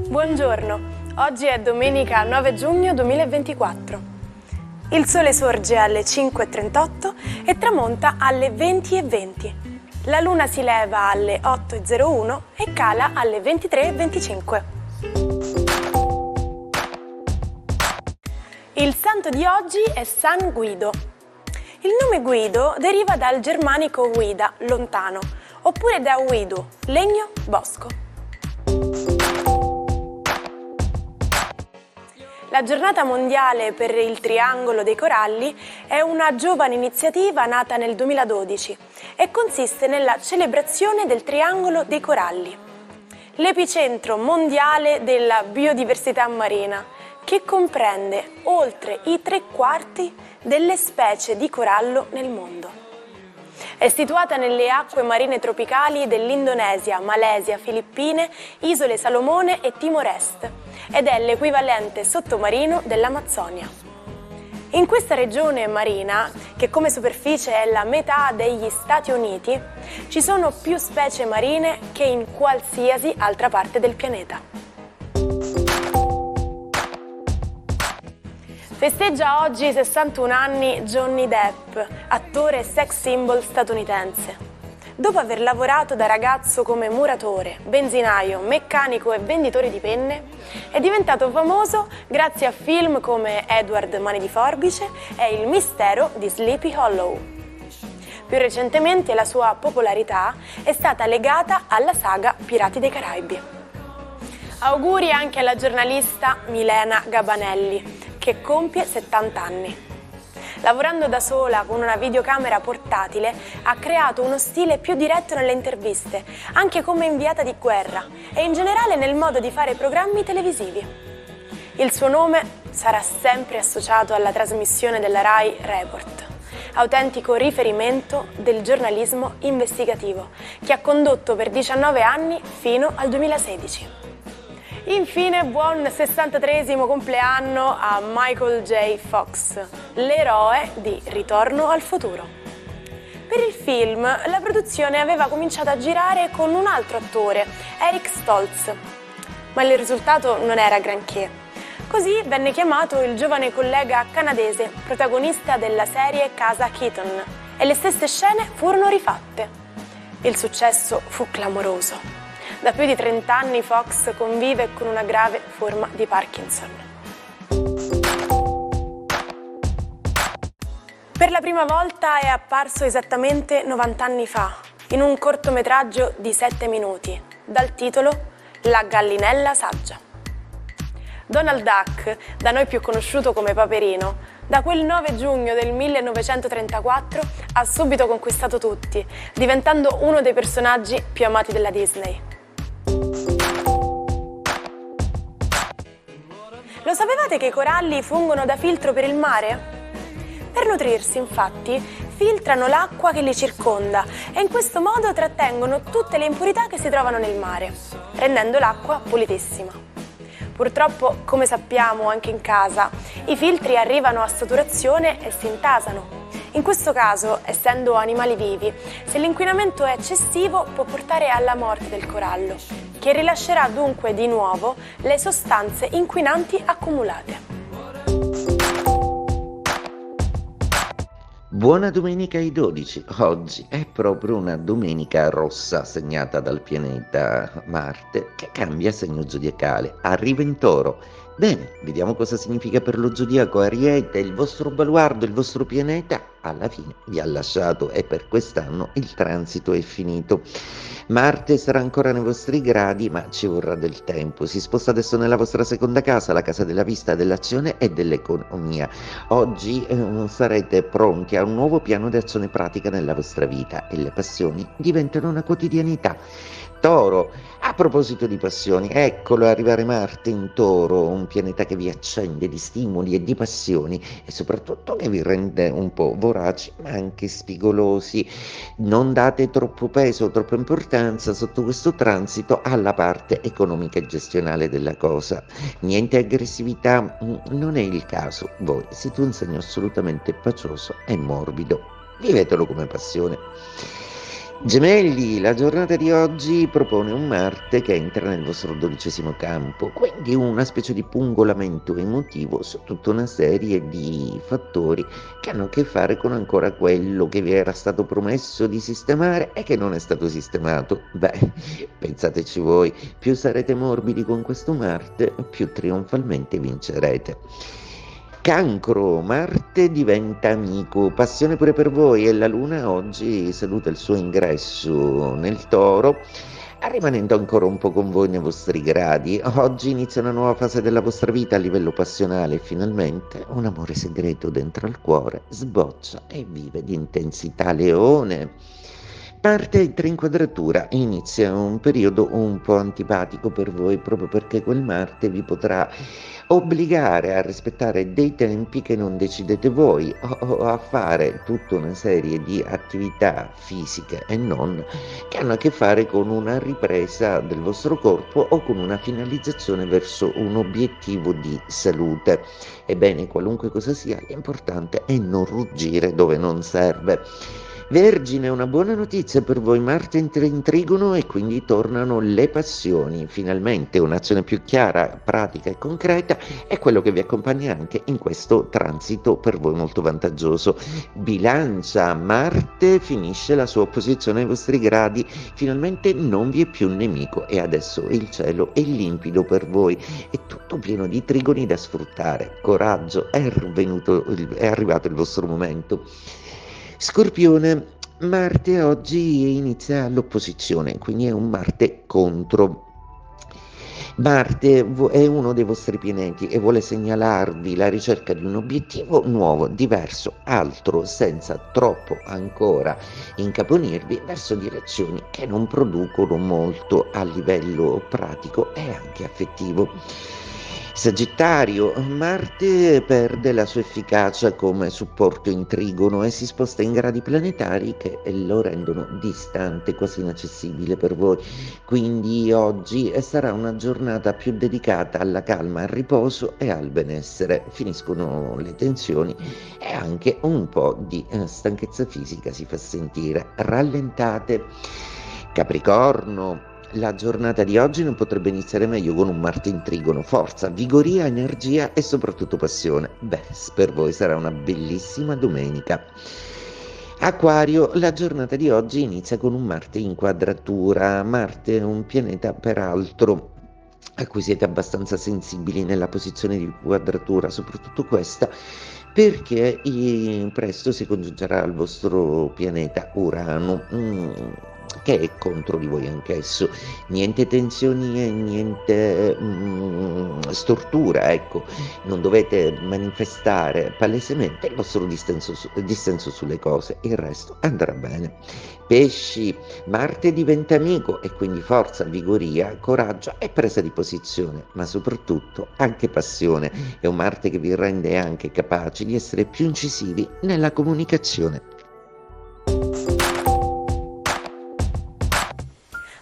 Buongiorno, oggi è domenica 9 giugno 2024. Il sole sorge alle 5:38 e tramonta alle 20:20. La luna si leva alle 8:01 e cala alle 23:25. Il santo di oggi è San Guido. Il nome Guido deriva dal germanico guida, lontano, oppure da Uidu, legno, bosco. La giornata mondiale per il Triangolo dei Coralli è una giovane iniziativa nata nel 2012 e consiste nella celebrazione del Triangolo dei Coralli, l'epicentro mondiale della biodiversità marina, che comprende oltre i 3/4 delle specie di corallo nel mondo. È situata nelle acque marine tropicali dell'Indonesia, Malesia, Filippine, Isole Salomone e Timor Est ed è l'equivalente sottomarino dell'Amazzonia. In questa regione marina, che come superficie è la metà degli Stati Uniti, ci sono più specie marine che in qualsiasi altra parte del pianeta. Festeggia oggi i 61 anni Johnny Depp, attore e sex symbol statunitense. Dopo aver lavorato da ragazzo come muratore, benzinaio, meccanico e venditore di penne, è diventato famoso grazie a film come Edward Mani di Forbice e Il mistero di Sleepy Hollow. Più recentemente la sua popolarità è stata legata alla saga Pirati dei Caraibi. Auguri anche alla giornalista Milena Gabanelli, che compie 70 anni. Lavorando da sola con una videocamera portatile, ha creato uno stile più diretto nelle interviste, anche come inviata di guerra e in generale nel modo di fare programmi televisivi. Il suo nome sarà sempre associato alla trasmissione della Rai Report, autentico riferimento del giornalismo investigativo, che ha condotto per 19 anni fino al 2016. Infine, buon 63esimo compleanno a Michael J. Fox, l'eroe di Ritorno al futuro. Per il film, la produzione aveva cominciato a girare con un altro attore, Eric Stoltz, ma il risultato non era granché. Così venne chiamato il giovane collega canadese, protagonista della serie Casa Keaton, e le stesse scene furono rifatte. Il successo fu clamoroso. Da più di 30 anni Fox convive con una grave forma di Parkinson. Per la prima volta è apparso esattamente 90 anni fa, in un cortometraggio di 7 minuti, dal titolo La gallinella saggia. Donald Duck, da noi più conosciuto come Paperino, da quel 9 giugno del 1934 ha subito conquistato tutti, diventando uno dei personaggi più amati della Disney. Lo sapevate che i coralli fungono da filtro per il mare? Per nutrirsi, infatti, filtrano l'acqua che li circonda e in questo modo trattengono tutte le impurità che si trovano nel mare, rendendo l'acqua pulitissima. Purtroppo, come sappiamo anche in casa, i filtri arrivano a saturazione e si intasano. In questo caso, essendo animali vivi, se l'inquinamento è eccessivo può portare alla morte del corallo, che rilascerà dunque di nuovo le sostanze inquinanti accumulate. Buona domenica ai 12, oggi è proprio una domenica rossa segnata dal pianeta Marte che cambia segno zodiacale, arriva in Toro. Bene, vediamo cosa significa per lo zodiaco Ariete, il vostro baluardo, il vostro pianeta alla fine vi ha lasciato e per quest'anno il transito è finito. Marte sarà ancora nei vostri gradi, ma ci vorrà del tempo. Si sposta adesso nella vostra seconda casa, la casa della vista, dell'azione e dell'economia. Oggi sarete pronti a un nuovo piano di azione pratica nella vostra vita e le passioni diventano una quotidianità. Toro, a proposito di passioni, eccolo arrivare Marte in Toro, un pianeta che vi accende di stimoli e di passioni e soprattutto che vi rende un po' voraci ma anche spigolosi. Non date troppo peso, troppa importanza sotto questo transito alla parte economica e gestionale della cosa. Niente aggressività, non è il caso. Voi siete un segno assolutamente pacioso e morbido. vivetelo come passione. Gemelli, la giornata di oggi propone un Marte che entra nel vostro 12° campo, quindi una specie di pungolamento emotivo su tutta una serie di fattori che hanno a che fare con ancora quello che vi era stato promesso di sistemare e che non è stato sistemato. Beh, pensateci voi, più sarete morbidi con questo Marte, più trionfalmente vincerete. Cancro, Marte diventa amico, passione pure per voi e la Luna oggi saluta il suo ingresso nel Toro, rimanendo ancora un po' con voi nei vostri gradi. Oggi inizia una nuova fase della vostra vita a livello passionale e finalmente un amore segreto dentro al cuore sboccia e vive di intensità. Leone. Marte entra in quadratura, inizia un periodo un po' antipatico per voi proprio perché quel Marte vi potrà obbligare a rispettare dei tempi che non decidete voi o a fare tutta una serie di attività fisiche e non che hanno a che fare con una ripresa del vostro corpo o con una finalizzazione verso un obiettivo di salute. Ebbene, qualunque cosa sia, l'importante è non ruggire dove non serve. Vergine, una buona notizia per voi, Marte entra in trigono e quindi tornano le passioni. Finalmente un'azione più chiara, pratica e concreta è quello che vi accompagna anche in questo transito per voi molto vantaggioso. Bilancia, Marte finisce la sua opposizione ai vostri gradi, finalmente non vi è più nemico e adesso il cielo è limpido per voi, è tutto pieno di trigoni da sfruttare. Coraggio, è arrivato il vostro momento. Scorpione, Marte oggi inizia l'opposizione, quindi è un Marte contro. Marte è uno dei vostri pianeti e vuole segnalarvi la ricerca di un obiettivo nuovo, diverso, altro, senza troppo ancora incaponirvi verso direzioni che non producono molto a livello pratico e anche affettivo. Sagittario, Marte perde la sua efficacia come supporto in trigono e si sposta in gradi planetari che lo rendono distante, quasi inaccessibile per voi. Quindi oggi sarà una giornata più dedicata alla calma, al riposo e al benessere. Finiscono le tensioni e anche un po' di stanchezza fisica si fa sentire. Rallentate. Capricorno, la giornata di oggi non potrebbe iniziare meglio con un Marte in trigono, forza, vigoria, energia e soprattutto passione. Beh, per voi sarà una bellissima domenica. Acquario, la giornata di oggi inizia con un Marte in quadratura. Marte è un pianeta peraltro a cui siete abbastanza sensibili nella posizione di quadratura, soprattutto questa, perché presto si congiungerà al vostro pianeta Urano, che è contro di voi anch'esso. Niente tensioni e niente stortura, ecco, non dovete manifestare palesemente il vostro dissenso sulle cose, il resto andrà bene. Pesci, Marte diventa amico e quindi forza, vigoria, coraggio e presa di posizione, ma soprattutto anche passione. È un Marte che vi rende anche capaci di essere più incisivi nella comunicazione.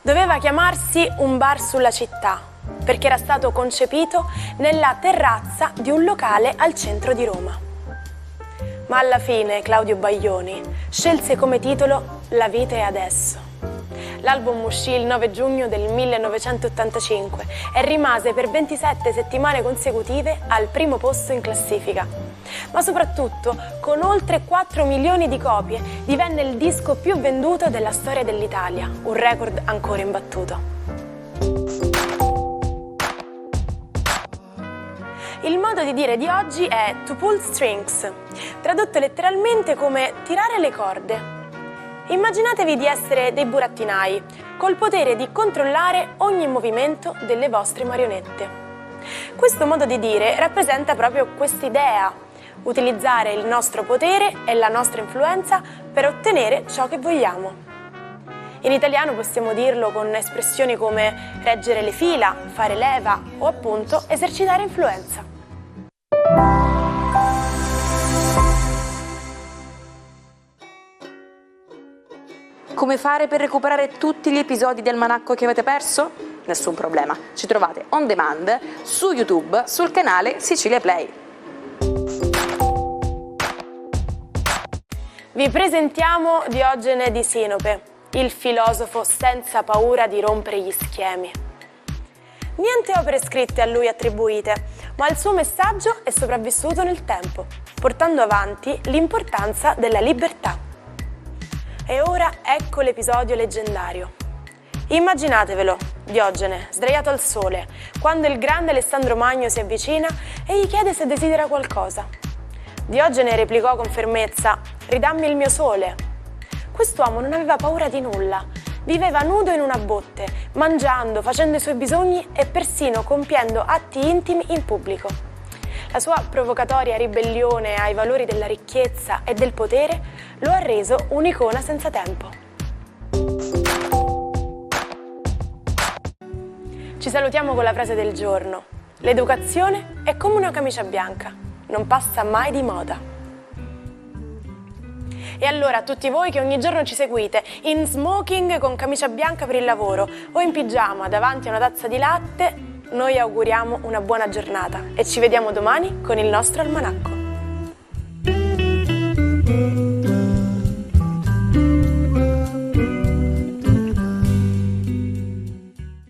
Doveva chiamarsi Un bar sulla città, perché era stato concepito nella terrazza di un locale al centro di Roma. Ma alla fine Claudio Baglioni scelse come titolo La vita è adesso. L'album uscì il 9 giugno del 1985 e rimase per 27 settimane consecutive al primo posto in classifica. Ma soprattutto, con oltre 4 milioni di copie, divenne il disco più venduto della storia dell'Italia, un record ancora imbattuto. Il modo di dire di oggi è to pull strings, tradotto letteralmente come tirare le corde. Immaginatevi di essere dei burattinai, col potere di controllare ogni movimento delle vostre marionette. Questo modo di dire rappresenta proprio quest'idea: utilizzare il nostro potere e la nostra influenza per ottenere ciò che vogliamo. In italiano possiamo dirlo con espressioni come reggere le fila, fare leva o appunto esercitare influenza. Come fare per recuperare tutti gli episodi di Almanacco che avete perso? Nessun problema, ci trovate on demand su YouTube sul canale Sicilia Play. Vi presentiamo Diogene di Sinope, il filosofo senza paura di rompere gli schemi. Niente opere scritte a lui attribuite, ma il suo messaggio è sopravvissuto nel tempo, portando avanti l'importanza della libertà. E ora ecco l'episodio leggendario. Immaginatevelo, Diogene, sdraiato al sole, quando il grande Alessandro Magno si avvicina e gli chiede se desidera qualcosa. Diogene replicò con fermezza: «Ridammi il mio sole». Quest'uomo non aveva paura di nulla. Viveva nudo in una botte, mangiando, facendo i suoi bisogni e persino compiendo atti intimi in pubblico. La sua provocatoria ribellione ai valori della ricchezza e del potere lo ha reso un'icona senza tempo. Ci salutiamo con la frase del giorno. L'educazione è come una camicia bianca, non passa mai di moda. E allora a tutti voi che ogni giorno ci seguite, in smoking con camicia bianca per il lavoro o in pigiama davanti a una tazza di latte, noi auguriamo una buona giornata e ci vediamo domani con il nostro almanacco.